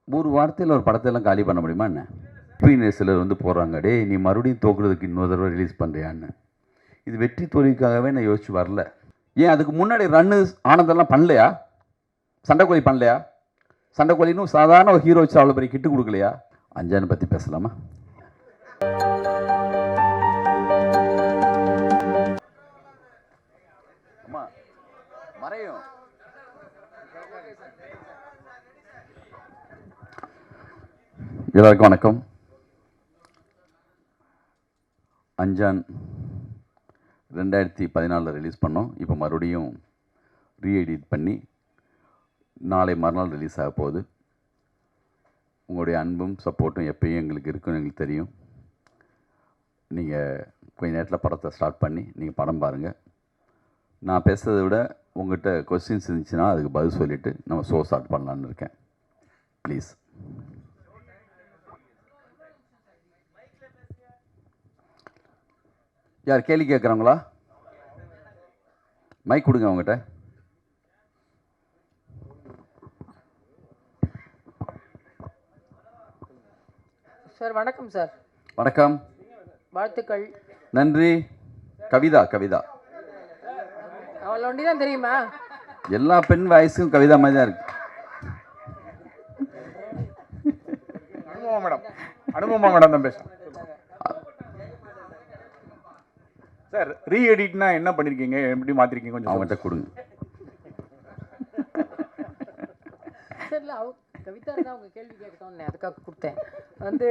ஒரு வார்த்தையில் ஒரு படத்தையெல்லாம் காலி பண்ண முடியுமா என்ன? ஹாப்பினஸ் சிலர் வந்து போடுறாங்க, டே நீ மறுபடியும் தோக்குறதுக்கு இன்னொரு தடவை ரிலீஸ் பண்ணுறியான்னு. இது வெற்றி தோல்விக்காகவே நான் யோசிச்சு வரல. ஏன் அதுக்கு முன்னாடி ரன்னு ஆனந்தெல்லாம் பண்ணலையா? சண்டைக்கோழி பண்ணலையா? சண்டைக்கோழின்னு சாதாரண ஒரு ஹீரோ வச்சு அவ்வளோ பெரிய கிட்டு கொடுக்கலையா? அஞ்சானை பற்றி பேசலாமா? அம்மா மறையும். எல்லாருக்கும் வணக்கம். அஞ்சான் 2014 ரிலீஸ் பண்ணோம். இப்போ மறுபடியும் ரீஎடிட் பண்ணி நாளை மறுநாள் ரிலீஸ் ஆக போகுது. உங்களுடைய அன்பும் சப்போர்ட்டும் எப்பயும் எங்களுக்கு இருக்குன்னு எங்களுக்கு தெரியும். நீங்கள் கொஞ்ச நேரத்தில் படத்தை ஸ்டார்ட் பண்ணி நீங்கள் படம் பாருங்கள். நான் பேசுகிறத விட உங்கள்கிட்ட கொஸ்டின்ஸ் இருந்துச்சுன்னா அதுக்கு பதில் சொல்லிவிட்டு நம்ம ஷோ ஸ்டார்ட் பண்ணலான்னு இருக்கேன். ப்ளீஸ். யார் கேள்வி கேட்குறாங்களா? மைக் கொடுங்க அவங்ககிட்ட. சார் வணக்கம் சார். வணக்கம். வாழ்த்துக்கள். நன்றி. கவிதா. கவிதா அவள் ஒண்டி தான் தெரியுமா? எல்லா பெண் வாய்ஸும் கவிதா மாதிரி தான் இருக்கு. அனுபவமா மேடம் தான் பேசுகிறேன் சார். ரீஎடிட்னா என்ன பண்ணியிருக்கீங்க, எப்படி மாற்றிருக்கீங்க கொஞ்சம் அவங்ககிட்ட கொடுங்க. சார் கவிதா தான் அவங்க கேள்வி கேட்கட்டோன்னு அதுக்காக கொடுத்தேன். வந்து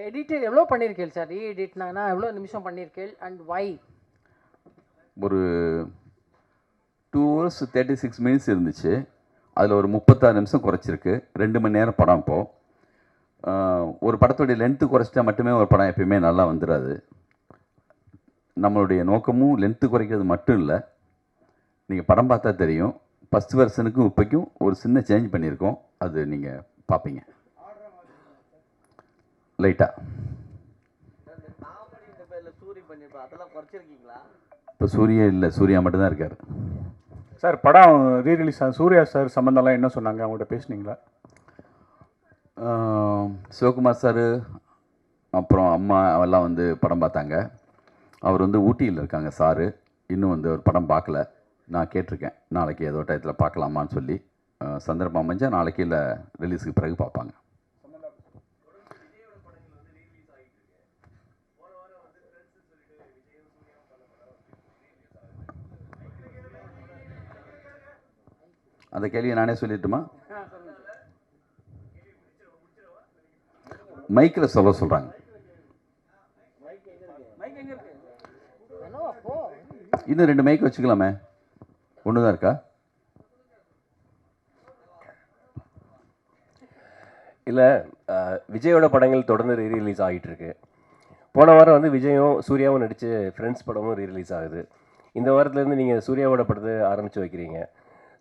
எடிட்டர் எவ்வளோ பண்ணியிருக்கேள் சார்? ரீஎடிட்னா எவ்வளோ நிமிஷம் பண்ணியிருக்கேள் அண்ட் வை? ஒரு 2 hours 36 minutes இருந்துச்சு. அதில் ஒரு 36 நிமிஷம் குறைச்சிருக்கு. 2 மணி நேரம் படம். இப்போது ஒரு படத்துடைய லென்த்து குறைச்சிட்டா மட்டுமே ஒரு படம் எப்பயுமே நல்லா வந்துடாது. நம்மளுடைய நோக்கமும் லென்த்து குறைக்கிறது மட்டும் இல்லை. நீங்கள் படம் பார்த்தா தெரியும், ஃபஸ்ட் வெர்ஷனுக்கும் இப்போக்கும் ஒரு சின்ன சேஞ்ச் பண்ணியிருக்கோம். அது நீங்கள் பார்ப்பீங்க லைட்டாக. இப்போ சூர்யா இல்லை, சூர்யா மட்டும்தான் இருக்கார் சார். படம் ரீரிலீஸ் சூர்யா சார் சம்மந்தம்லாம் என்ன சொன்னாங்க, அவங்கள்ட்ட பேசுனீங்களா? சிவகுமார் சார் அப்புறம் அம்மா அவெல்லாம் வந்து படம் பார்த்தாங்க. அவர் வந்து ஊட்டியில் இருக்காங்க சாரு. இன்னும் வந்து ஒரு படம் பார்க்கல. நான் கேட்டிருக்கேன், நாளைக்கு ஏதோ டயத்தில் பார்க்கலாமான்னு சொல்லி. சந்தர்ப்பம் அமைஞ்சால் நாளைக்கு இல்லை ரிலீஸுக்கு பிறகு பார்ப்பாங்க. அந்த கேள்வியை நானே சொல்லிட்டுமா? மைக்கில் சொல்ல சொல்கிறாங்க. இன்னும் 2 மைக் வச்சுக்கலாமே. ஒன்று தான் இருக்கா? இல்லை, விஜயோட படங்கள் தொடர்ந்து ரீரிலீஸ் ஆகிட்டு இருக்கு. போன வாரம் வந்து விஜயும் சூர்யாவும் நடித்து ஃப்ரெண்ட்ஸ் படமும் ரீரிலீஸ் ஆகுது. இந்த வாரத்துலேருந்து நீங்கள் சூர்யாவோட படத்தை ஆரம்பித்து வைக்கிறீங்க.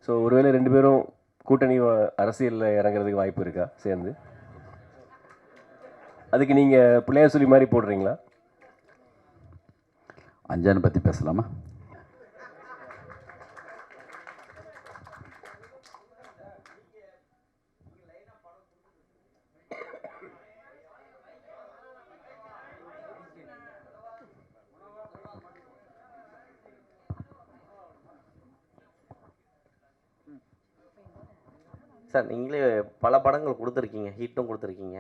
ஸோ ஒருவேளை 2 பேரும் கூட்டணி அரசியலில் இறங்குறதுக்கு வாய்ப்பு இருக்கா சேர்ந்து? அதுக்கு நீங்கள் பிள்ளையார் சொல்லி மாதிரி போடுறீங்களா? அஞ்சானை பற்றி பேசலாமா? சார், நீங்களே பல படங்கள் கொடுத்துருக்கீங்க, ஹிட்டும் கொடுத்துருக்கீங்க.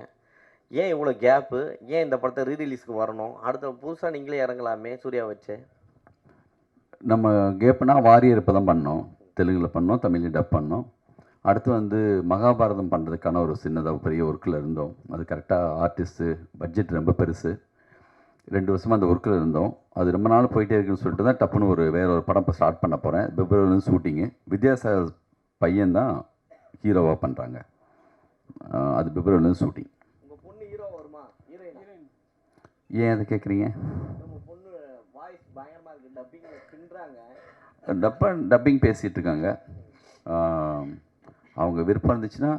ஏன் இவ்வளோ கேப்பு? ஏன் இந்த படத்தை ரீரிலீஸ்க்கு வரணும்? அடுத்த புதுசாக நீங்களே இறங்கலாமே சூர்யா வச்சு. நம்ம கேப்புனா வாரியர் இப்போ தான் பண்ணோம். தெலுங்கில் பண்ணோம், தமிழில் டப் பண்ணோம். அடுத்து வந்து மகாபாரதம் பண்ணுறதுக்கான ஒரு சின்னதாக பெரிய ஒர்க்கில் இருந்தோம். அது கரெக்டாக ஆர்டிஸ்ட்டு பட்ஜெட் ரொம்ப பெருசு. 2 வருஷமாக அந்த ஒர்க்கில் இருந்தோம். அது ரொம்ப நாள் போயிட்டே இருக்குன்னு சொல்லிட்டு தான் டப்புன்னு வேறு ஒரு படம் இப்போ ஸ்டார்ட் பண்ண போகிறேன். பிப்ரவரிலேருந்து ஷூட்டிங்கு. வித்யாசாகர் பையன் தான் ஹீரோவாக பண்ணுறாங்க. அது பிப்ரவரிலேருந்து ஷூட்டிங். உங்கள் பொண்ணு ஹீரோ வருமா? ஹீரோயின்? ஏன் அதை கேட்குறீங்க? உங்கள் பொண்ணு வாய்ஸ் பயங்கரமாக இருக்குது, டப்பிங்கில் பின்னுறாங்க. டப்பிங் பேசிகிட்டு இருக்காங்க. அவங்க விருப்பம் இருந்துச்சுன்னா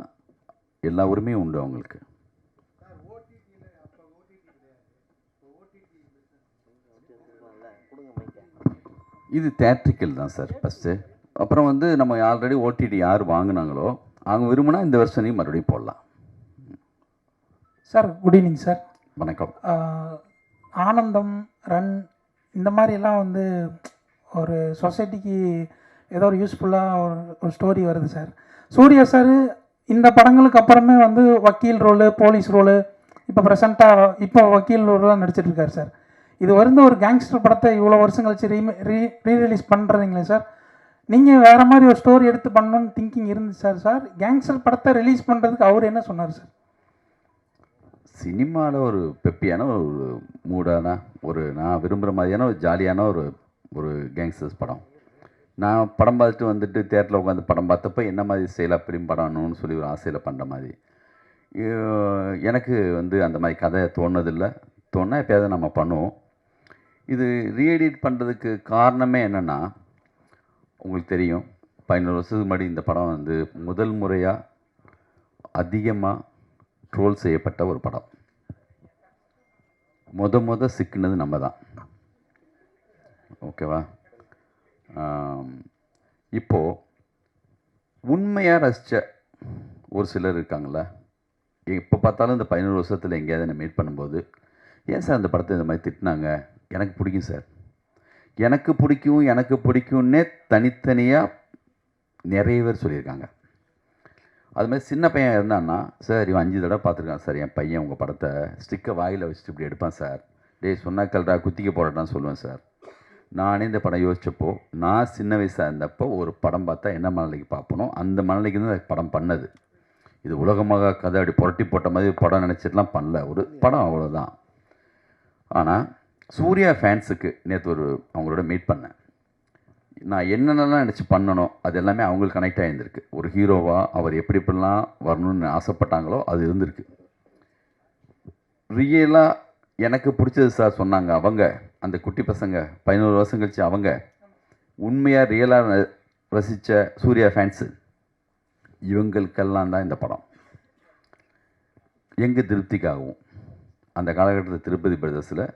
எல்லா உரிமையும் உண்டு அவங்களுக்கு. இது தேட்ரிக்கல் தான் சார் ஃபஸ்ட்டு. அப்புறம் வந்து நம்ம ஆல்ரெடி ஓடிடி யார் வாங்கினாங்களோ அவங்க விரும்பினா இந்த வருஷனையும் மறுபடியும் போடலாம். Sir good evening sir. வணக்கம். ஆனந்தம், ரன் இந்த மாதிரிலாம் வந்து ஒரு சொசைட்டிக்கு ஏதோ ஒரு யூஸ்ஃபுல்லாக ஒரு ஸ்டோரி வருது சார். சூர்யா சார் இந்த படங்களுக்கு அப்புறமே வந்து வக்கீல் ரோலு, போலீஸ் ரோலு, இப்போ ப்ரெசண்ட்டாக இப்போ வக்கீல் ரோலாம் நடிச்சிட்ருக்காரு சார். இது வந்து ஒரு கேங்ஸ்டர் படத்தை இவ்வளோ வருஷம் கழிச்சு ரீரிலீஸ் பண்ணுறீங்களே சார், நீங்கள் வேறு மாதிரி ஒரு ஸ்டோரி எடுத்து பண்ணணும்னு திங்கிங் இருந்துச்சு சார். கேங்ஸ்டர் படத்தை ரிலீஸ் பண்ணுறதுக்கு அவர் என்ன சொன்னார் சார்? சினிமாவில் ஒரு பெப்பியான ஒரு மூடான ஒரு நான் விரும்புகிற மாதிரியான ஒரு ஜாலியான ஒரு கேங்ஸ்டர்ஸ் படம். நான் படம் பார்த்துட்டு வந்துட்டு தேட்டரில் உட்காந்து படம் பார்த்தப்போ என்ன மாதிரி ஸ்டைலாக ஃபிலிம் பண்ணணும்னு சொல்லி ஒரு ஆசையில் பண்ணுற மாதிரி எனக்கு வந்து அந்த மாதிரி கதை தோணுதில்லை. தோணுனா எப்போயாவது நம்ம பண்ணுவோம். இது ரீஎடிட் பண்ணுறதுக்கு காரணமே என்னென்னா, உங்களுக்கு தெரியும் 15 வருஷத்துக்கு முன்னாடி இந்த படம் வந்து முதல் முறையாக அதிகமாக ட்ரோல் செய்யப்பட்ட ஒரு படம். முத சிக்கினது நம்ம தான். ஓகேவா? இப்போது உண்மையாக ரசித்த ஒரு சிலர் இருக்காங்கள, எப்போ பார்த்தாலும் இந்த 15 வருஷத்தில் எங்கேயாவது என்னை மீட் பண்ணும்போது, ஏன் சார் இந்த படத்தை இந்த மாதிரி திட்டினாங்க, எனக்கு பிடிக்கும் சார், எனக்கு பிடிக்கும்னே தனித்தனியாக நிறைய பேர் சொல்லியிருக்காங்க. அதுமாதிரி சின்ன பையன் இருந்தான்னா, சார் இவன் 5 தடவை பார்த்துருக்கான் சார் என் பையன் உங்கள் படத்தை, ஸ்டிக்கை வாயில் வச்சுட்டு இப்படி எடுப்பான் சார், டேய் சொன்னாக்கல்டா குத்திக்க போடட்டான்னு சொல்லுவேன் சார். நானே இந்த படம் யோசித்தப்போ, நான் சின்ன வயசாக இருந்தப்போ ஒரு படம் பார்த்தா என்ன மனநிலைக்கு பார்ப்பனோ அந்த மனநிலைக்கு தான் அந்த படம் பண்ணது. இது உலகமாக கதை அப்படி புரட்டி போட்ட மாதிரி படம் நினச்சிட்டுலாம் பண்ணல, ஒரு படம் அவ்வளோதான். ஆனால் சூர்யா ஃபேன்ஸுக்கு நேற்று அவங்களோட மீட் பண்ணேன். நான் என்னென்னலாம் நினச்சி பண்ணணும் அது எல்லாமே அவங்களுக்கு கனெக்ட் ஆகியிருந்திருக்கு. ஒரு ஹீரோவாக அவர் எப்படி எப்படிலாம் வரணும்னு ஆசைப்பட்டாங்களோ அது இருந்திருக்கு. ரியலாக எனக்கு பிடிச்சது சார் சொன்னாங்க அவங்க, அந்த குட்டி பசங்க 11 வருஷம் கழிச்சு அவங்க உண்மையாக ரியலாக ரசித்த சூர்யா ஃபேன்ஸு இவங்களுக்கெல்லாம் தான் இந்த படம். எங்கள் திருப்திக்காகவும் அந்த காலகட்டத்தில் திருப்பதி பிரதர்ஸில்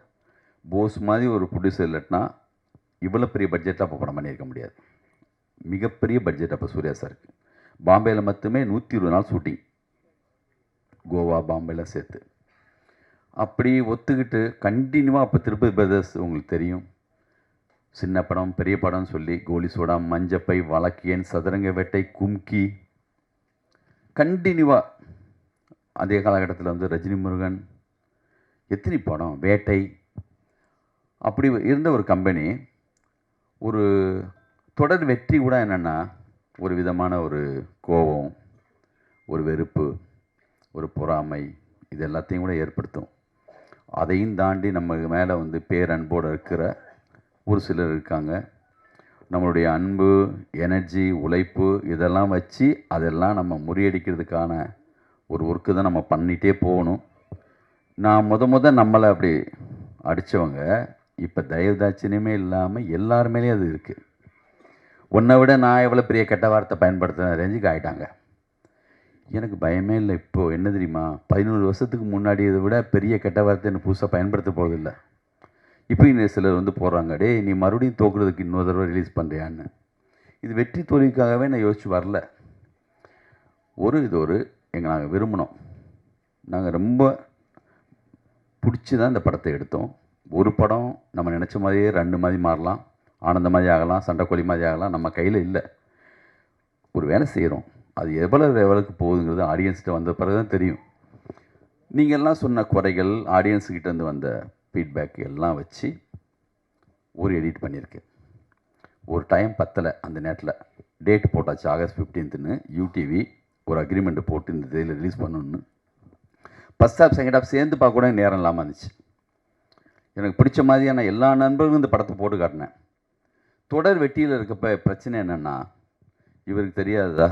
போஸ் மாதிரி ஒரு ப்ரொடியூசர் இல்லைன்னா இவ்வளோ பெரிய பட்ஜெட்டில் அப்போ படம் பண்ணியிருக்க முடியாது. மிகப்பெரிய பட்ஜெட் அப்போ சூர்யா சாருக்கு. பாம்பேயில் மட்டுமே 120 நாள் ஷூட்டிங், கோவா பாம்பேயில் சேர்த்து. அப்படி ஒத்துக்கிட்டு கண்டினியூவாக அப்போ திருப்பதி பிரதர்ஸ் உங்களுக்கு தெரியும், சின்ன படம் பெரிய படம்னு சொல்லி கோலி சோடா, மஞ்சப்பை, வழக்கியன், சதுரங்க வேட்டை, கும்கி, கண்டினியூவாக. அதே காலகட்டத்தில் வந்து ரஜினி முருகன், எத்தனை படம், வேட்டை, அப்படி இருந்த ஒரு கம்பெனி ஒரு தொடர் வெற்றி கூட என்னென்னா ஒரு விதமான ஒரு கோபம், ஒரு வெறுப்பு, ஒரு பொறாமை, இது எல்லாத்தையும் கூட ஏற்படுத்தும். அதையும் தாண்டி நம்ம மேலே வந்து பேரன்போடு இருக்கிற ஒரு சிலர் இருக்காங்க. நம்மளுடைய அன்பு, எனர்ஜி, உழைப்பு இதெல்லாம் வச்சு அதெல்லாம் நம்ம முறியடிக்கிறதுக்கான ஒரு ஒர்க்கு தான் நம்ம பண்ணிகிட்டே போகணும். நான் நம்மளை அப்படி அடித்தவங்க இப்போ தயவுதாட்சியமே இல்லாமல் எல்லாருமேலேயும் அது இருக்குது. உன்னை விட நான் எவ்வளோ பெரிய கெட்ட வார்த்தை பயன்படுத்துகிற ரேஞ்சுக்கு ஆகிட்டாங்க. எனக்கு பயமே இல்லை. இப்போது என்ன தெரியுமா, 11 வருஷத்துக்கு முன்னாடி இதை விட பெரிய கெட்ட வார்த்தை என்ன புதுசாக பயன்படுத்த போவதில்லை. இப்போ இன்னும் சிலர் வந்து போடுறாங்க, டே நீ மறுபடியும் தோக்குறதுக்கு இன்னொரு தடவை ரிலீஸ் பண்ணுறியான்னு. இது வெற்றி தோல்விக்காகவே நான் யோசிச்சு வரல. இது நாங்கள் விரும்பினோம், நாங்கள் ரொம்ப பிடிச்சி தான் இந்த படத்தை எடுத்தோம். ஒரு படம் நம்ம நினச்ச மாதிரியே 2 மாதிரி மாறலாம், ஆனந்த மாதிரி ஆகலாம், சண்டைக்கோழி மாதிரி ஆகலாம், நம்ம கையில் இல்லை. ஒரு வேலை செய்கிறோம், அது எவ்வளோ லெவலுக்கு போகுதுங்கிறது ஆடியன்ஸ்கிட்ட வந்த பிறகு தான் தெரியும். நீங்கள்லாம் சொன்ன குறைகள், ஆடியன்ஸுக்கிட்டேருந்து வந்த ஃபீட்பேக் எல்லாம் வச்சு ஒரு எடிட் பண்ணியிருக்கேன். ஒரு டைம் பத்தலை, அந்த நேரத்தில் டேட் போட்டாச்சு ஆகஸ்ட் 15ன்னு யூடிவி ஒரு அக்ரிமெண்ட்டு போட்டு இந்த தேதியில் ரிலீஸ் பண்ணணுன்னு. ஃபஸ்ட் ஹாஃப் செகண்ட் ஹாஃப் சேர்ந்து பார்க்க கூட நேரம் இல்லாமல் இருந்துச்சு. எனக்கு பிடிச்ச மாதிரியான எல்லா நண்பர்களும் இந்த படத்தை போட்டு காட்டினேன். தொடர் வெட்டியில் இருக்கப்போ பிரச்சனை என்னென்னா, இவருக்கு தெரியாததா,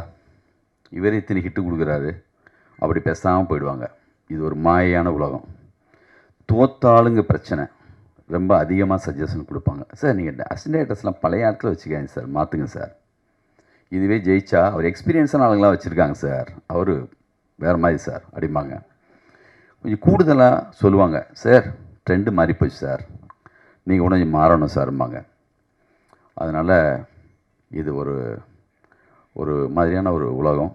இவரே இத்தனை ஹிட்டு கொடுக்குறாரு, அப்படி பேசாமல் போயிடுவாங்க. இது ஒரு மாயான உலகம். தோத்தாளுங்க பிரச்சனை ரொம்ப அதிகமாக சஜஷன் கொடுப்பாங்க. சார் நீங்கள் அசிஸ்டன்ட் டைரக்டர்ஸ்லாம் பழைய ஆட்களை வச்சுக்காங்க சார், மாற்றுங்க சார். இதுவே ஜெயிச்சா அவர் எக்ஸ்பீரியன்ஸான ஆளுங்களாம் வச்சுருக்காங்க சார், அவர் வேறு மாதிரி சார் அப்படிம்பாங்க. கொஞ்சம் கூடுதலாக சொல்லுவாங்க, சார் ட்ரெண்டு மாறி போச்சு சார், நீங்கள் கூட கொஞ்சம் மாறணும் சார்ம்பாங்க. அதனால் இது ஒரு மாதிரியான ஒரு உலகம்.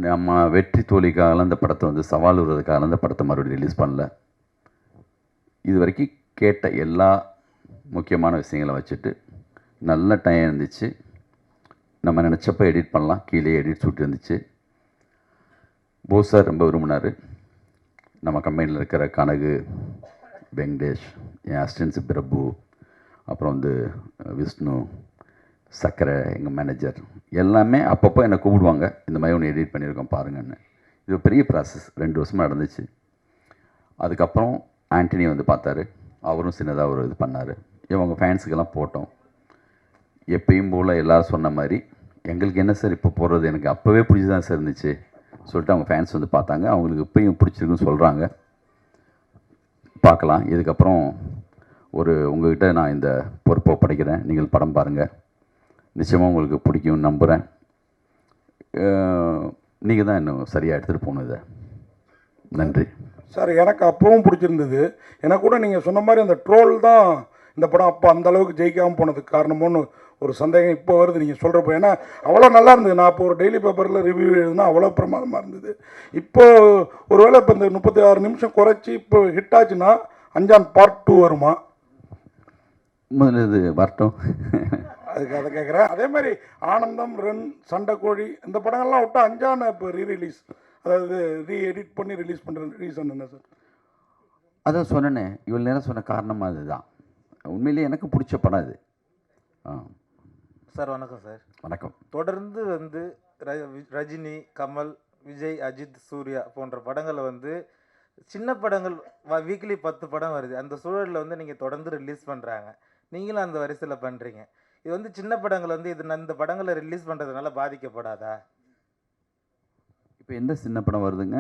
நம்ம வெற்றி தோல்விக்காக அந்த படத்தை வந்து சவால் விடுறதுக்காக அந்த படத்தை மறுபடியும் ரிலீஸ் பண்ணல. இது வரைக்கும் கேட்ட எல்லா முக்கியமான விஷயங்களை வச்சுட்டு நல்ல டைம் இருந்துச்சு. நம்ம நினச்சப்போ எடிட் பண்ணலாம். கீழே எடிட் சூட் இருந்துச்சு. போஸ் சார் ரொம்ப விரும்பினார். நம்ம கம்பெனியில் இருக்கிற கனகு, வெங்கடேஷ், என் அசிஸ்டன்ஸ் பிரபு, அப்புறம் வந்து விஷ்ணு, சக்கரை, எங்கள் மேனேஜர் எல்லாமே அப்பப்போ என்னை கூப்பிடுவாங்க, இந்த மாதிரி ஒன்று எடிட் பண்ணியிருக்கோம் பாருங்கன்னு. இது பெரிய ப்ராசஸ், 2 வருஷமாக நடந்துச்சு. அதுக்கப்புறம் ஆண்டனி வந்து பார்த்தாரு. அவரும் சின்னதாக ஒரு இது பண்ணார். இவங்க ஃபேன்ஸுக்கெல்லாம் போட்டோம். எப்பயும் போல் எல்லோரும் சொன்ன மாதிரி எங்களுக்கு என்ன சார் இப்போ போடுறது, எனக்கு அப்போவே பிடிச்சி தான் சார் இருந்துச்சு சொல்லிட்டு அவங்க ஃபேன்ஸ் வந்து பார்த்தாங்க. அவங்களுக்கு இப்பயும் பிடிச்சிருக்குன்னு சொல்கிறாங்க. பார்க்கலாம். இதுக்கப்புறம் உங்கள்கிட்ட நான் இந்த பொறுப்பை படைக்கிறேன். நீங்கள் படம் பாருங்கள், நிச்சயமாக உங்களுக்கு பிடிக்கும்னு நம்புகிறேன். நீங்கள் தான் இன்னும் சரியாக எடுத்துகிட்டு போகணும் இதை. நன்றி சார். எனக்கு அப்பவும் பிடிச்சிருந்தது. எனக்கு கூட நீங்கள் சொன்ன மாதிரி அந்த ட்ரோல் தான் இந்த படம் அப்போ அந்த அளவுக்கு ஜெயிக்காமல் போனதுக்கு காரணமோன்னு ஒரு சந்தேகம் இப்போ வருது நீங்கள் சொல்கிறப்போ. ஏன்னா அவ்வளோ நல்லா இருந்தது. நான் இப்போ ஒரு டெய்லி பேப்பரில் ரிவ்யூ எழுதுனா அவ்வளோ பிரமாதமாக இருந்தது. இப்போ ஒருவேளை இப்போ இந்த 36 நிமிஷம் குறைச்சி இப்போ ஹிட் ஆச்சுன்னா அஞ்சான் பார்ட் 2 வருமா? முதல்ல இது வரட்டும். அதுக்கு அதை கேட்குறேன். அதே மாதிரி ஆனந்தம், ரன், சண்டைக்கோழி இந்த படங்கள்லாம் விட்டா அஞ்சான இப்போ ரீரிலீஸ், அதாவது எடிட் பண்ணி ரிலீஸ் பண்ணுற ரீசன் என்ன சார்? அதான் சொன்னேனே, இவ்வளோ நேரம் சொன்ன காரணம் அதுதான். உண்மையிலேயே எனக்கு பிடிச்ச படம் இது. சார் வணக்கம் சார். வணக்கம். தொடர்ந்து வந்து ரஜினி, கமல், விஜய், அஜித், சூர்யா போன்ற படங்களை வந்து சின்ன படங்கள் வீக்லி 10 படம் வருது. அந்த சூழலில் வந்து நீங்கள் தொடர்ந்து ரிலீஸ் பண்ணுறாங்க. நீங்களும் அந்த வரிசையில் பண்ணுறீங்க. இது வந்து சின்ன படங்கள் வந்து இந்த படங்களை ரிலீஸ் பண்ணுறதுனால பாதிக்கப்படாதா? இப்போ எந்த சின்ன படம் வருதுங்க?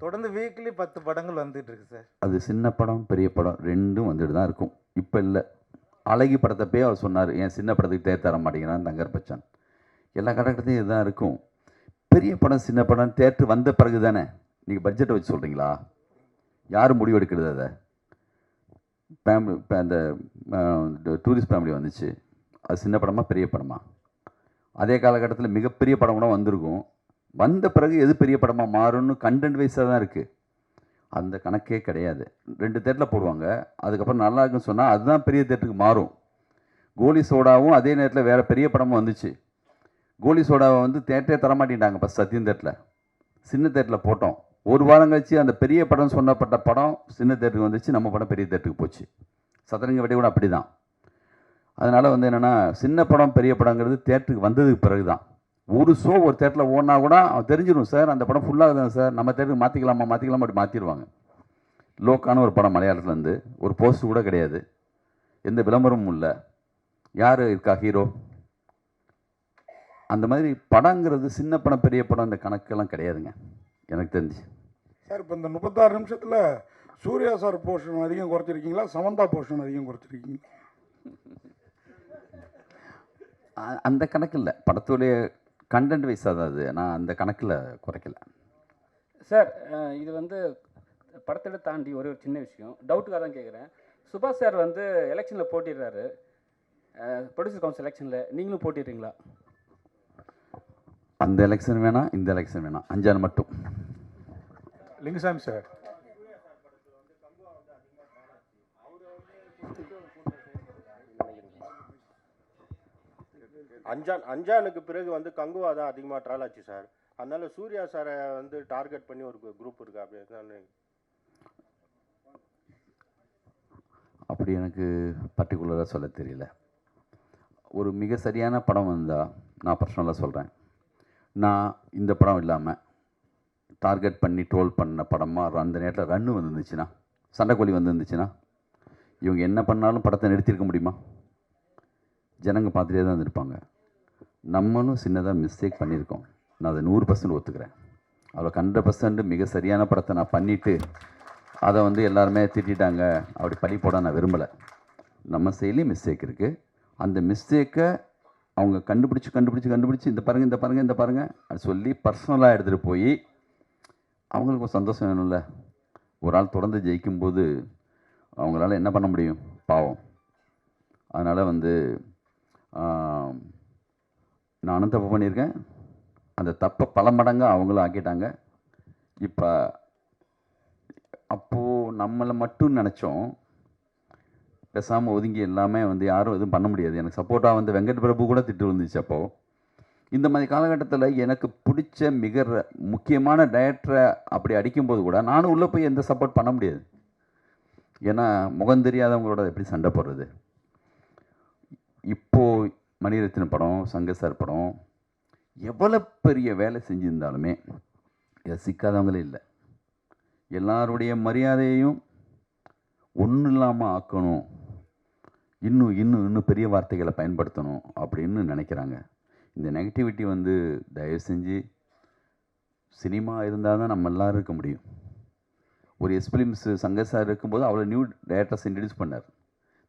தொடர்ந்து வீக்லி 10 படங்கள் வந்துட்டு இருக்கு சார். அது சின்ன படம் பெரிய படம் ரெண்டும் வந்துட்டு தான் இருக்கும். இப்போ இல்லை. அழகி படத்தப்பே அவர் சொன்னார், ஏன் சின்ன படத்துக்கு தேர் தர மாட்டேங்கிறான் தங்கர் பச்சான். எல்லா கட்டத்தையும் இதுதான் இருக்கும். பெரிய படம் சின்ன படம் தேட்டர் வந்த பிறகு தானே. நீங்கள் பட்ஜெட்டை வச்சு சொல்கிறீங்களா? யார் முடிவு எடுக்கிறது? அதை ஃபேமிலி இப்போ அந்த டூரிஸ்ட் ஃபேமிலி வந்துச்சு, அது சின்ன படமா பெரிய படமா? அதே காலகட்டத்தில் மிகப்பெரிய படம் கூட வந்திருக்கும். வந்த பிறகு எது பெரிய படமாக மாறும்னு கண்டென்ட் வைஸாக தான் இருக்குது. அந்த கணக்கே கிடையாது. 2 தேட்டரில் போடுவாங்க, அதுக்கப்புறம் நல்லா இருக்குன்னு சொன்னால் அதுதான் பெரிய தேட்டருக்கு மாறும். கோலி சோடாவும் அதே நேரத்தில் வேறு பெரிய படமும் வந்துச்சு. கோலி சோடாவை வந்து தேட்டரே தரமாட்டிட்டாங்க. இப்போ சத்தியம் தேட்டரில் சின்ன தேட்டரில் போட்டோம். ஒரு வாரம் கழிச்சு அந்த பெரிய படம் சொன்னப்பட்ட படம் சின்ன தேட்டருக்கு வந்துச்சு, நம்ம படம் பெரிய தேட்டருக்கு போச்சு. சதுரங்க வெடி கூட அப்படி தான். அதனால் வந்து என்னென்னா, சின்ன படம் பெரிய படங்கிறது தேட்டருக்கு வந்ததுக்கு பிறகு தான். ஒரு ஷோ ஒரு தேட்டரில் ஓடினா கூட அவன் தெரிஞ்சிடும், சார் அந்த படம் ஃபுல்லாக தான் சார், நம்ம தேட்டருக்கு மாற்றிக்கலாமா அப்படி மாற்றிடுவாங்க. லோக்கான ஒரு படம் மலையாளத்துலேருந்து ஒரு போஸ்ட் கூட கிடையாது, எந்த விளம்பரமும் இல்லை, யார் இருக்கா ஹீரோ. அந்த மாதிரி படங்கிறது சின்ன படம் பெரிய படம் இந்த கணக்கெல்லாம் கிடையாதுங்க எனக்கு தெரிஞ்சு. சார் இப்போ இந்த 36 நிமிஷத்தில் சூர்யா சார் போர்ஷன் அதிகம் குறைச்சிருக்கீங்களா, சமந்தா போர்ஷன் அதிகம் குறைச்சிருக்கீங்களா? அந்த கணக்கு இல்லை, படத்துடைய கண்டென்ட் வைஸாக தான் அது. நான் அந்த கணக்கில் குறைக்கல சார். இது வந்து படத்தை தாண்டி ஒரு சின்ன விஷயம் டவுட்டுக்காக தான் கேட்குறேன். சுபாஷ் சார் வந்து எலெக்ஷனில் போட்டிடுறாரு, ப்ரொடியூசர் கவுன்சில் எலெக்ஷனில். நீங்களும் போட்டிடுறீங்களா? அந்த எலெக்ஷன் வேணாம், இந்த எலெக்ஷன் வேணாம், அஞ்சான் மட்டும். லிங்குசாமி சார், அஞ்சானுக்கு பிறகு வந்து கங்குவா தான் அதிகமாக ட்ரால் ஆச்சு சார். அதனால சூர்யா சாரை வந்து டார்கெட் பண்ணி ஒரு குரூப் இருக்கு அப்படின்னு. அப்படி எனக்கு பர்டிகுலராக சொல்ல தெரியல. ஒரு மிக சரியான படம் வந்தால் நான் பர்சனலாக சொல்கிறேன், நான் இந்த படம் இல்லாமல் டார்கெட் பண்ணி ட்ரோல் பண்ண படமாக அந்த நேரத்தில் ரன்னு வந்துருந்துச்சுன்னா, சண்டைக்கோழி வந்துருந்துச்சுன்னா, இவங்க என்ன பண்ணாலும் படத்தை நிறுத்தியிருக்க முடியுமா? ஜனங்க பார்த்துட்டே தான் இருப்பாங்க. நம்மளும் சின்னதாக மிஸ்டேக் பண்ணியிருக்கோம், நான் அதை 100% ஒத்துக்கிறேன். அதில் 100% மிக சரியான படத்தை நான் பண்ணிவிட்டு அதை வந்து எல்லாருமே திட்டாங்க, அப்படி பழி போட நான் விரும்பலை. நம்ம செயலையும் மிஸ்டேக் இருக்குது. அந்த மிஸ்டேக்கை அவங்க கண்டுபிடிச்சி இந்த பாருங்கள் அது சொல்லி பர்சனலாக எடுத்துகிட்டு போய் அவங்களுக்கு ஒரு சந்தோஷம் வேணும்ல. ஒரு ஆள் தொடர்ந்து ஜெயிக்கும்போது அவங்களால என்ன பண்ண முடியும், பாவம். அதனால் வந்து நானும் தப்பு பண்ணியிருக்கேன், அந்த தப்பை பல மடங்காக அவங்களும் ஆக்கிட்டாங்க. இப்போ அப்போது நம்மளை மட்டும் நினச்சோம், பேசாமல் ஒதுங்கி எல்லாமே வந்து யாரும் எதுவும் பண்ண முடியாது. எனக்கு சப்போர்ட்டாக வந்து வெங்கட் பிரபு கூட திட்டு விழுந்துச்சு அப்போது. இந்த மாதிரி காலகட்டத்தில் எனக்கு பிடிச்ச மிக முக்கியமான டைரக்டரை அப்படி அடிக்கும்போது கூட நானும் உள்ளே போய் எந்த சப்போர்ட் பண்ண முடியாது. ஏன்னா முகம் தெரியாதவங்களோட எப்படி சண்டை போடுறது. இப்போது மணிரத்னம் படம், சங்கர் சார் படம் எவ்வளோ பெரிய வேலை செஞ்சுருந்தாலுமே ரசிக்காதவங்களே இல்லை. எல்லாருடைய மரியாதையையும் ஒன்றும் இல்லாமல் ஆக்கணும், இன்னும் இன்னும் இன்னும் பெரிய வார்த்தைகளை பயன்படுத்தணும் அப்படின்னு நினைக்கிறாங்க. இந்த நெகட்டிவிட்டி வந்து தயவு செஞ்சு சினிமா இருந்தால் தான் நம்ம எல்லோரும் இருக்க முடியும். ஒரு எஸ்பிலிம்ஸ் சங்கர் சார் இருக்கும்போது அவ்வளோ நியூ டேரக்டர்ஸ் இன்ட்ரடியூஸ் பண்ணார்.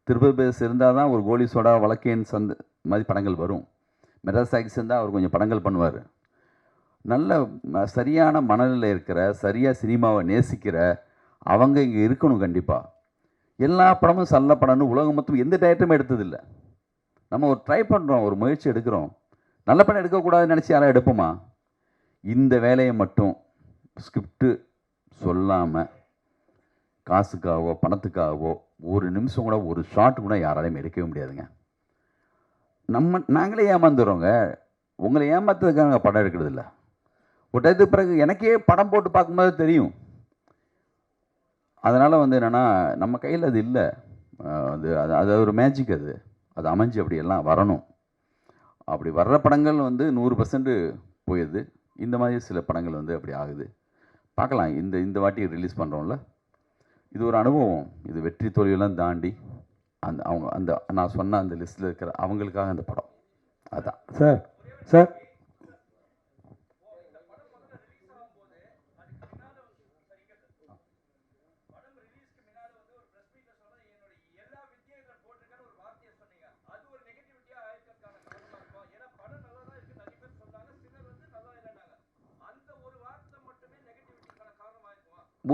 திருப்பதி பேஸ் இருந்தால் தான் ஒரு கோலி சோடா, வழக்கேன் சந்த மாதிரி படங்கள் வரும். மெட்ராஸ் சாக்ஸ் இருந்தால் அவர் கொஞ்சம் படங்கள் பண்ணுவார். நல்ல சரியான மனநிலை இருக்கிற, சரியாக சினிமாவை நேசிக்கிற அவங்க இங்கே இருக்கணும் கண்டிப்பாக. எல்லா படமும் நல்ல படம்னு உலகம் மொத்தம் எந்த டேரக்டருமே எடுத்ததில்லை. நம்ம ஒரு ட்ரை பண்ணுறோம், ஒரு முயற்சி எடுக்கிறோம். நல்ல படம் எடுக்கக்கூடாதுன்னு நினச்சி யாரும் எடுப்போமா? இந்த வேலையை மட்டும் ஸ்கிரிப்டு சொல்லாமல் காசுக்காகவோ பணத்துக்காகவோ ஒரு நிமிஷம் கூட, ஒரு ஷாட் கூட யாராலையும் எடுக்கவே முடியாதுங்க. நாங்களே ஏமாந்துடுறோங்க. உங்களை ஏமாத்துறதுக்காக படம் எடுக்கிறது இல்லை. ஒரு டயத்துக்கு பிறகு எனக்கே படம் போட்டு பார்க்கும்போது தெரியும். அதனால் வந்து என்னென்னா நம்ம கையில் அது இல்லை. அது ஒரு மேஜிக். அது அமைஞ்சு அப்படி எல்லாம் வரணும். அப்படி வர்ற படங்கள் வந்து 100% போயிடுது. இந்த மாதிரி சில படங்கள் வந்து அப்படி ஆகுது. பார்க்கலாம். இந்த வாட்டி ரிலீஸ் பண்ணுறோம்ல, இது ஒரு அனுபவம். இது வெற்றி தோல்வியெல்லாம் தாண்டி அந்த நான் சொன்ன அந்த லிஸ்ட்டில் இருக்கிற அவங்களுக்காக அந்த படம் அதான். சார் சார்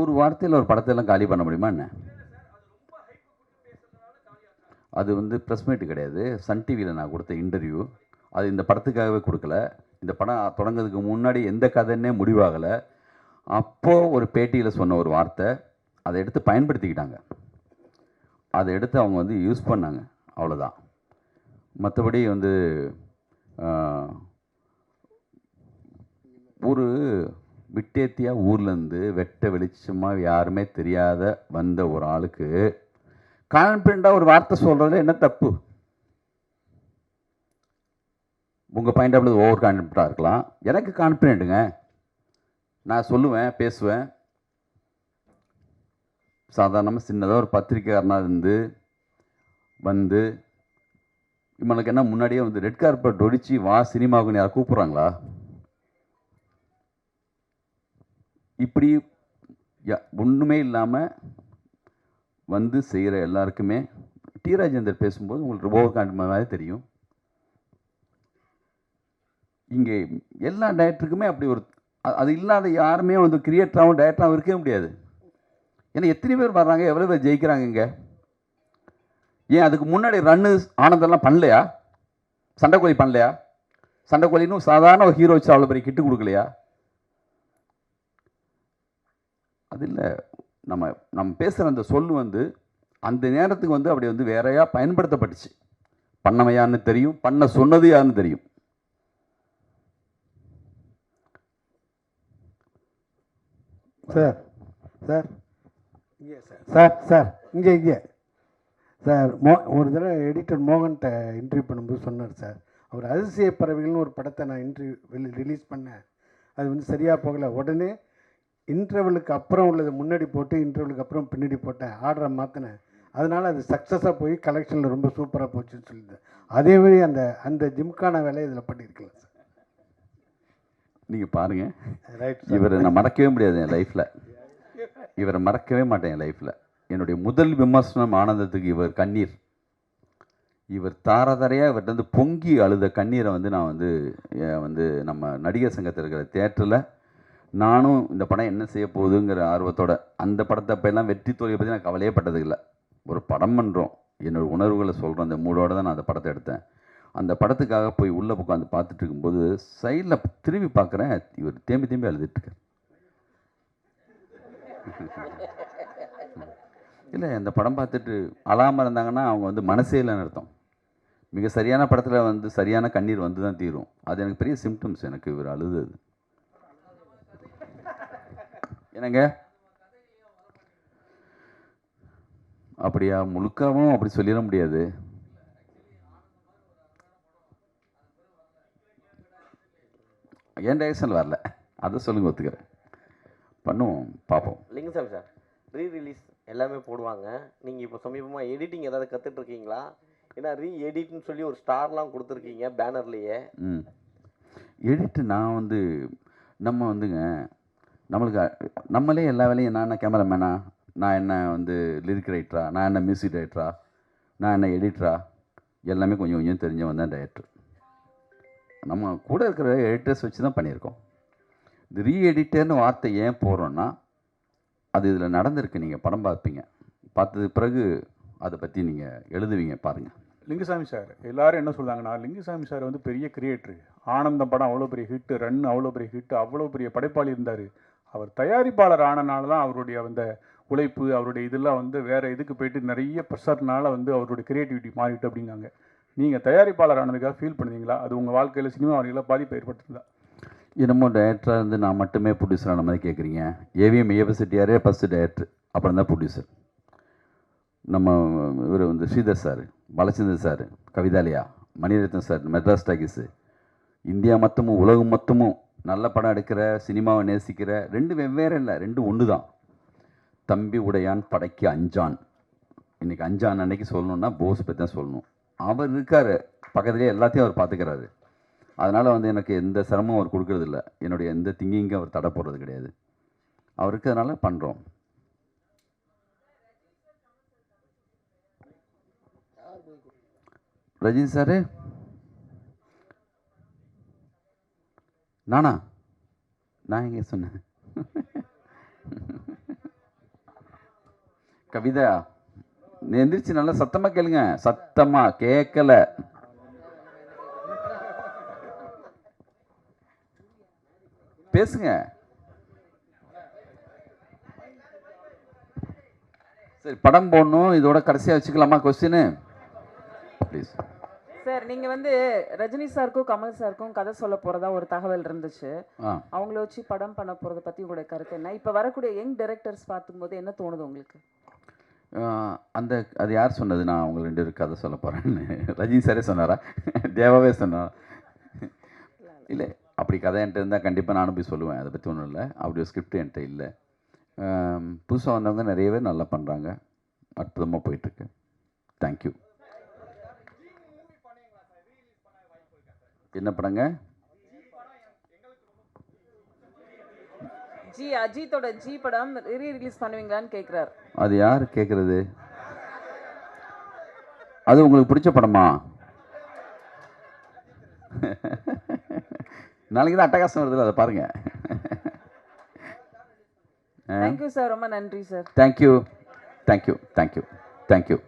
ஒரு வார்த்தையில் ஒரு படத்தையெல்லாம் காலி பண்ண முடியுமா என்ன? அது வந்து ப்ரெஸ் மீட்டு கிடையாது. சன் டிவியில் நான் கொடுத்த இன்டர்வியூ. அது இந்த படத்துக்காகவே கொடுக்கல. இந்த படம் தொடங்கிறதுக்கு முன்னாடி எந்த கதைன்னே முடிவாகலை. அப்போது ஒரு பேட்டியில் சொன்ன ஒரு வார்த்தை, அதை எடுத்து பயன்படுத்திக்கிட்டாங்க. அதை எடுத்து அவங்க வந்து யூஸ் பண்ணாங்க, அவ்வளோதான். மற்றபடி வந்து ஒரு விட்டேத்தியாக ஊர்லேருந்து வெட்ட வெளிச்சமாக யாருமே தெரியாத வந்த ஒரு ஆளுக்கு கான்ஃபிடண்ட்டாக ஒரு வார்த்தை சொல்கிறதுல என்ன தப்பு? உங்கள் பாயிண்ட் ஆஃப் வியூ ஓவர் கான்ஃபிடண்ட்டாக இருக்கலாம். எனக்கு கான்ஃபிடென்ட்டுங்க. நான் சொல்லுவேன், பேசுவேன். சாதாரணமாக சின்னதாக ஒரு பத்திரிக்கைக்காரனாக இருந்து வந்து இவனுக்கு என்ன முன்னாடியே வந்து ரெட் கார்பெட் ஒடிச்சு வா சினிமாவுக்குன்னு யாரை கூப்பிட்றாங்களா? இப்படி ஒன்றுமே இல்லாமல் வந்து செய்கிற எல்லாருக்குமே டி ராஜேந்தர் பேசும்போது உங்களுக்கு ஓவர் கான்ஃபிடன்ட் மாதிரி தெரியும். இங்கே எல்லா டைரக்டருக்குமே அப்படி ஒரு அது இல்லாத யாருமே வந்து கிரியேட்டராகவும் டைரக்டராகவும் இருக்கவே முடியாது. ஏன்னா எத்தனை பேர் வர்றாங்க, எவ்வளோ பேர் ஜெயிக்கிறாங்க இங்கே? ஏன் அதுக்கு முன்னாடி ரன்னு ஆனந்தெல்லாம் பண்ணலையா? சண்டைக்கோழி பண்ணலையா? சண்டைக்கோழின்னு சாதாரண ஒரு ஹீரோ வச்சு அவ்வளோ பெரிய கிட்டு கொடுக்கலையா? அது இல்லை. நம்ம பேசுகிற அந்த சொல் வந்து அந்த நேரத்துக்கு வந்து அப்படி வந்து வேறையா பயன்படுத்தப்பட்டுச்சு. பண்ணவையான்னு தெரியும், பண்ண சொன்னது யாருன்னு தெரியும். சார் சார் இங்கே சார் சார் இங்கே சார் ஒரு தடவை எடிட்டர் மோகன்கிட்ட இன்டர்வியூ பண்ணும்போது சொன்னார் சார், அவர் அதிசய பறவைகள்னு ஒரு படத்தை நான் ரிலீஸ் பண்ணேன். அது வந்து சரியாக போகலை. உடனே இன்டர்வலுக்கு அப்புறம் உள்ளது முன்னாடி போட்டு இன்டர்வலுக்கு அப்புறம் பின்னாடி போட்டேன், ஆர்டரை மாற்றினேன். அதனால் அது சக்ஸஸாக போய் கலெக்ஷனில் ரொம்ப சூப்பராக போச்சுன்னு சொல்லியிருந்தேன். அதே மாதிரி அந்த ஜிம்கான வேலையை இதில் பண்ணியிருக்கலாம் சார். நீங்கள் பாருங்கள், ரைட். இவரை நான் மறக்கவே முடியாது என் லைஃப்பில். இவரை மறக்கவே மாட்டேன் என் லைஃப்பில். என்னுடைய முதல் விமர்சனம் ஆனந்தத்துக்கு இவர் கண்ணீர். இவர் தாரதாரையாக இவர்கிட்ட வந்து பொங்கி அழுத கண்ணீரை வந்து நான் வந்து நம்ம நடிகர் சங்கத்தில் இருக்கிற தேட்டரில் நானும் இந்த படம் என்ன செய்ய போகுதுங்கிற ஆர்வத்தோட அந்த படத்தை அப்போல்லாம் வெற்றி தோல்வியை பற்றி நான் கவலையே பட்டது இல்லை. ஒரு படம் பண்ணுறோம், என்னோடய உணர்வுகளை சொல்கிறோம், அந்த மூடோடு தான் நான் அந்த படத்தை எடுத்தேன். அந்த படத்துக்காக போய் உள்ளே உட்காந்து பார்த்துட்டு இருக்கும்போது சைடில் திரும்பி பார்க்குறேன், இவர் தேம்பி தேம்பி அழுதுட்டுருக்கார். இல்லை, அந்த படம் பார்த்துட்டு அழாமல் இருந்தாங்கன்னா அவங்க வந்து மனசே இல்லைன்னு அர்த்தம். மிக சரியான படத்தில் வந்து சரியான கண்ணீர் வந்து தான் தீரும். அது எனக்கு பெரிய சிம்டம்ஸ், எனக்கு இவர் அழுதது. என்னங்க அப்படியா? முழுக்காவும் அப்படி சொல்லிட முடியாது. என் டைரக்ஷனில் வரல, அதை சொல்லுங்க, ஒத்துக்கிறேன், பண்ணுவோம், பார்ப்போம். லிங்குசாமி சார், ரீ ரிலீஸ் எல்லாமே போடுவாங்க. நீங்கள் இப்போ சமீபமாக எடிட்டிங் ஏதாவது கற்றுட்ருக்கீங்களா? ஏன்னா ரீ எடிட்னு சொல்லி ஒரு ஸ்டார்லாம் கொடுத்துருக்கீங்க பேனர்லேயே. எடிட்டு நான் வந்து நம்ம வந்துங்க நம்மளுக்கு நம்மளே எல்லா வேலையும், நான் என்ன கேமராமேனா, நான் என்ன வந்து லிரிக் ரைட்டரா, நான் என்ன மியூசிக் டைரக்டரா, நான் என்ன எடிட்டரா, எல்லாமே கொஞ்சம் கொஞ்சம் தெரிஞ்சவன் தான் டைரக்டர். நம்ம கூட இருக்கிற எடிட்டர்ஸ் வச்சு தான் பண்ணியிருக்கோம். இந்த ரீ எடிட்டர்னு வார்த்தை ஏன் போகிறோன்னா, அது இதில் நடந்திருக்கு. நீங்கள் படம் பார்ப்பீங்க, பார்த்தது பிறகு அதை பற்றி நீங்கள் எழுதுவீங்க, பாருங்கள். லிங்குசாமி சார் எல்லாரும் என்ன சொல்கிறாங்கன்னா, லிங்குசாமி சார் வந்து பெரிய கிரியேட்டரு, ஆனந்தம் படம் அவ்வளோ பெரிய ஹிட்டு, ரன் அவ்வளோ பெரிய ஹிட்டு, அவ்வளோ பெரிய படைப்பாளி இருந்தார். அவர் தயாரிப்பாளர் ஆனனால தான் அவருடைய அந்த உழைப்பு, அவருடைய இதெல்லாம் வந்து வேறு இதுக்கு போயிட்டு நிறைய ப்ரெஷர்னால வந்து அவருடைய கிரியேட்டிவிட்டி மாறிட்டு அப்படிங்காங்க. நீங்கள் தயாரிப்பாளர் ஆனதுக்காக ஃபீல் பண்ணுவீங்களா? அது உங்கள் வாழ்க்கையில் சினிமா வாழ்க்கையில் பாதிப்பு ஏற்படுத்துதா? என்னமோ டைரக்டராக இருந்து நான் மட்டுமே ப்ரொடியூசரான மாதிரி கேட்குறீங்க. ஏவிஎம் ஐயப்ப செட்டியாரே ஃபஸ்ட்டு டைரக்டர், அப்புறம் தான் ப்ரொடியூசர். நம்ம இவர் வந்து Sridhar sir, Balachander sir, Kavithalaya, Mani Ratnam sir, Madras talkies, India மொத்தமும் உலகம் மொத்தமும் நல்ல படம் எடுக்கிற, சினிமாவை நேசிக்கிற, ரெண்டு வெவ்வேறு இல்லை, ரெண்டு ஒன்று தான். தம்பி உடையான் படைக்கு அஞ்சான். இன்றைக்கி அஞ்சான் அன்னைக்கு சொல்லணுன்னா போஸ் பற்றி தான் சொல்லணும். அவர் இருக்கார் பக்கத்துலேயே, எல்லாத்தையும் அவர் பார்த்துக்கிறாரு. அதனால் வந்து எனக்கு எந்த சிரமம் அவர் கொடுக்கறதில்ல. என்னுடைய எந்த திங்கிங்கும் அவர் தடை போடுறது கிடையாது. அவர் இருக்கிறதுனால பண்ணுறோம். ரஜினி சார், நானா? நான் எங்கே சொன்னேன்? கவிதா, நீ எந்திரிச்சு நல்லா சத்தமாக கேளுங்க. சத்தமாக கேட்கல. பேசுங்க. சரி, படம் போடணும், இதோட கடைசியாக வச்சுக்கலாமா கொஸ்டின் ப்ளீஸ்? சார், நீங்கள் வந்து ரஜினி சாருக்கும் கமல் சாருக்கும் கதை சொல்ல போகிறதா ஒரு தகவல் இருந்துச்சு. அவங்கள வச்சு படம் பண்ண போகிறத பற்றி உங்களுடைய கருத்து என்ன? இப்போ வரக்கூடிய யங் டைரக்டர்ஸ் பார்க்கும்போது என்ன தோணுது உங்களுக்கு? அது யார் சொன்னது நான் அவங்க 2 பேரும் கதை சொல்ல போகிறேன்னு? ரஜினி சாரே சொன்னாரா? தேவாவே சொன்னாரா? இல்லை, அப்படி கதை என்கிட்ட இருந்தால் கண்டிப்பாக நானும் போய் சொல்லுவேன். அதை பற்றி ஒன்றும் இல்லை. அப்படி ஒரு ஸ்கிரிப்ட் என்கிட்ட இல்லை. புதுசாக வந்தவங்க நிறைய பேர் நல்லா பண்ணுறாங்க, அற்புதமாக போயிட்டுருக்கு. தேங்க்யூ. என்ன படங்க? அஜித்தோட ஜி படம் ரீ ரிலீஸ் பண்ணுவீங்களான்னு கேட்குறாரு. அது யார் கேட்குறது? அது உங்களுக்கு பிடிச்ச படமா? நாளைக்கு தான் அட்டகாசம் வருதுல்ல, அதை பாருங்க. தேங்க்யூ சார், ரொம்ப நன்றி sir. Thank you thank you thank you thank you.